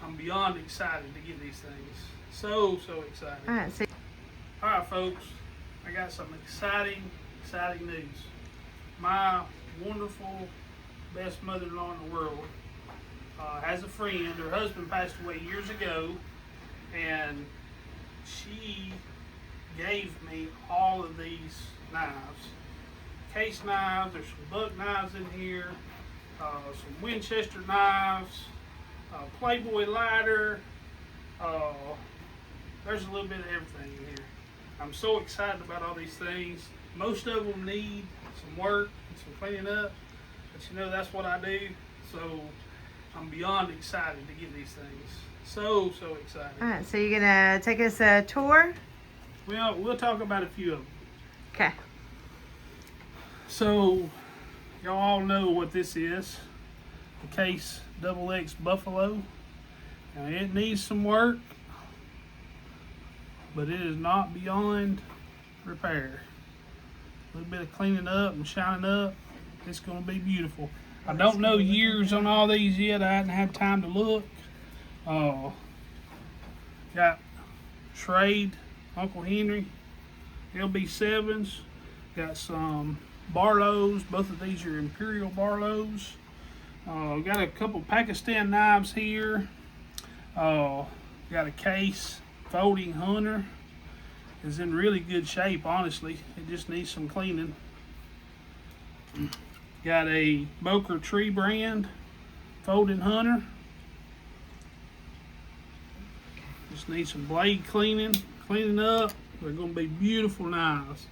I'm beyond excited to get these things. So excited. All right, so All right, folks, I got some exciting news. My wonderful best mother-in-law in the world has a friend. Her husband passed away years ago, and she gave me all of these knives. Case knives, there's some buck knives in here, some Winchester knives, Playboy lighter, there's a little bit of everything in here. I'm so excited about all these things. Most of them need some work and some cleaning up, but you know that's what I do, so I'm beyond excited to get these things. So excited. all right, so you're gonna take us a tour? Well, we'll talk about a few of them. Okay. So, y'all all know what this is. The Case XX Buffalo. Now, it needs some work, but it is not beyond repair. A little bit of cleaning up and shining up. It's going to be beautiful. I don't know years on all these yet. I hadn't had time to look. Got Schrade, Uncle Henry, LB7s. Got some Barlows. Both of these are Imperial Barlows. Got a couple Pakistan knives here. Got a Case Folding Hunter. Is in really good shape, honestly. It just needs some cleaning. Got a Boker Tree brand Folding Hunter. Just need some blade cleaning up. They're going to be beautiful knives.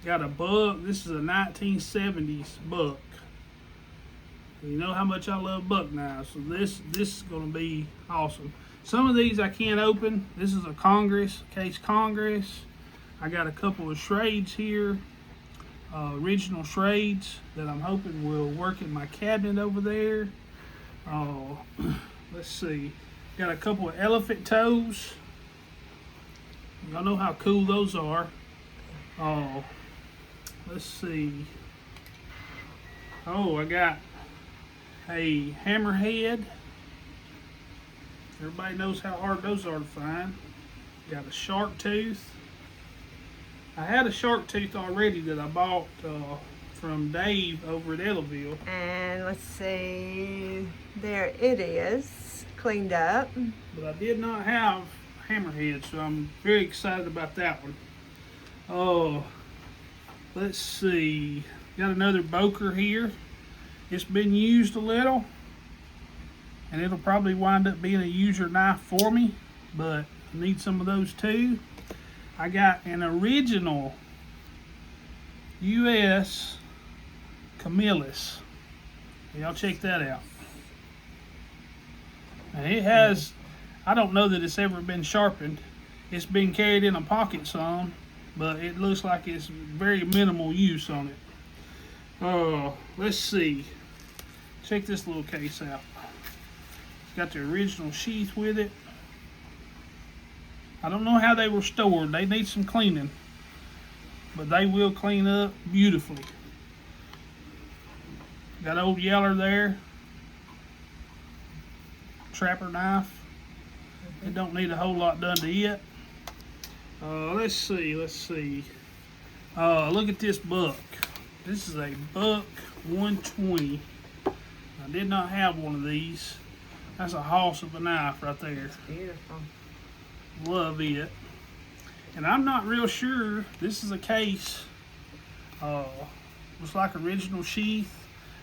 Got a buck. This is a 1970s buck. You know how much I love buck knives, so this is going to be awesome. Some of these I can't open. This is a Case Congress. I got a couple of Schrades here, original Schrades that I'm hoping will work in my cabinet over there. Let's see. Got a couple of elephant toes. Y'all know how cool those are. Let's see. I got a hammerhead. Everybody knows how hard those are to find. Got a shark tooth. I had a shark tooth already that I bought from Dave over at Ellaville. And let's see, there it is, cleaned up. But I did not have hammerhead, so I'm very excited about that one. Let's see. Got another Boker here. It's been used a little, and it'll probably wind up being a user knife for me, but I need some of those too. I got an original US Camillus. Y'all check that out. Now it has, I don't know that it's ever been sharpened. It's been carried in a pocket some, but it looks like it's very minimal use on it. Let's see. Check this little case out. It's got the original sheath with it. I don't know how they were stored. They need some cleaning, but they will clean up beautifully. Got old Yeller there. Trapper knife. It don't need a whole lot done to it. Let's see. Look at this buck. This is a buck 120. I did not have one of these. That's a hoss of a knife right there. It's beautiful. Love it. And I'm not real sure. This is a Case. Looks like original sheath.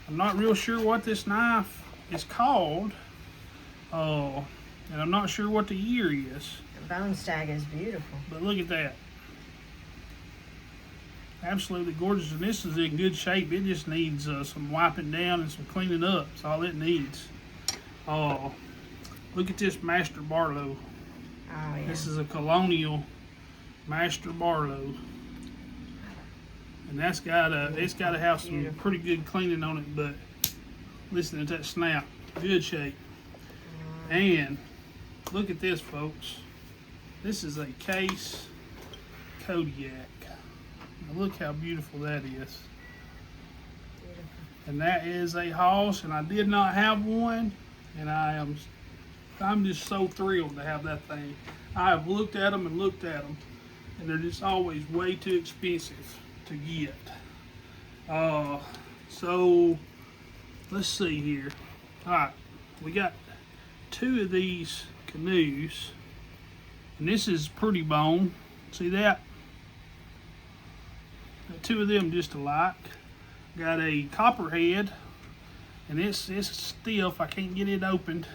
I'm not real sure what this knife is called. And I'm not sure what the year is. The bone stag is beautiful. But look at that. Absolutely gorgeous. And this is in good shape. It just needs some wiping down and some cleaning up. That's all it needs. Look at this Master Barlow. Oh, yeah. This is a Colonial Master Barlow. And that's it's got to have some pretty good cleaning on it, but listen to that snap. Good shape. And look at this, folks. This is a Case Cody Jack. Now look how beautiful that is. And that is a hoss, and I did not have one, and I am I'm just so thrilled to have that thing. I have looked at them and looked at them, and they're just always way too expensive to get. So let's see here. All right, we got 2 of these canoes, and this is Pretty Bone. See that? Got 2 of them just alike. Got a Copperhead, and it's stiff. I can't get it opened.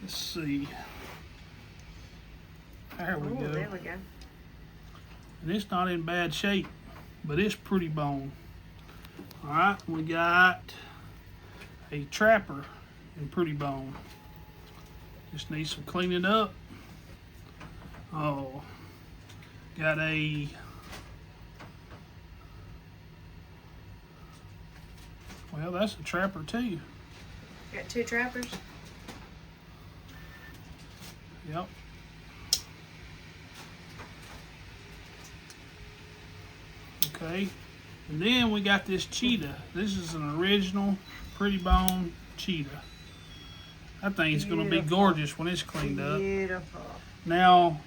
Let's see. There we go. There we go. And it's not in bad shape, but it's Pretty Bone. All right, we got a Trapper in Pretty Bone. Just needs some cleaning up. Oh, got a well, that's a Trapper too. Got 2 trappers. Yep. Okay. And then we got this Cheetah. This is an original Pretty Bone Cheetah. That thing's going to be gorgeous when it's cleaned up. Beautiful. Now,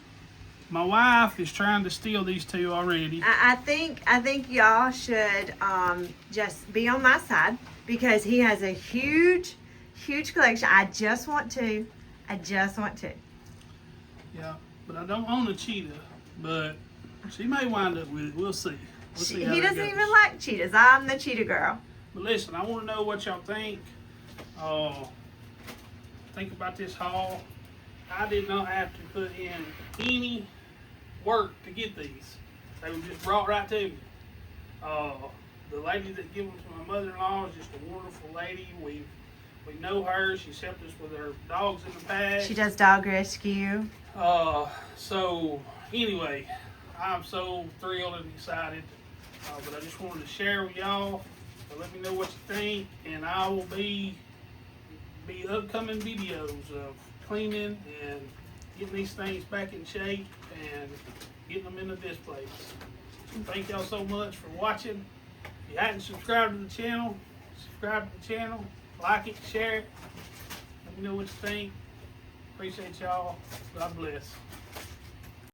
my wife is trying to steal these 2 already. I think y'all should just be on my side because he has a huge collection. I just want to. Yeah, but I don't own a Cheetah, but she may wind up with it. We'll see. We'll see how He that doesn't goes. even like cheetahs. I'm the cheetah girl. But listen, I want to know what y'all think. Think about this haul. I did not have to put in any work to get these. They were just brought right to me. The lady that gave them to my mother-in-law is just a wonderful lady. We know her. She's helped us with her dogs in the past. She does dog rescue. So anyway, I'm so thrilled and excited. But I just wanted to share with y'all. So let me know what you think, and I will be upcoming videos of cleaning and getting these things back in shape and getting them into displays. So thank y'all so much for watching. If you hadn't subscribed to the channel, subscribe to the channel, like it, share it. Let me know what you think. Appreciate y'all. God bless.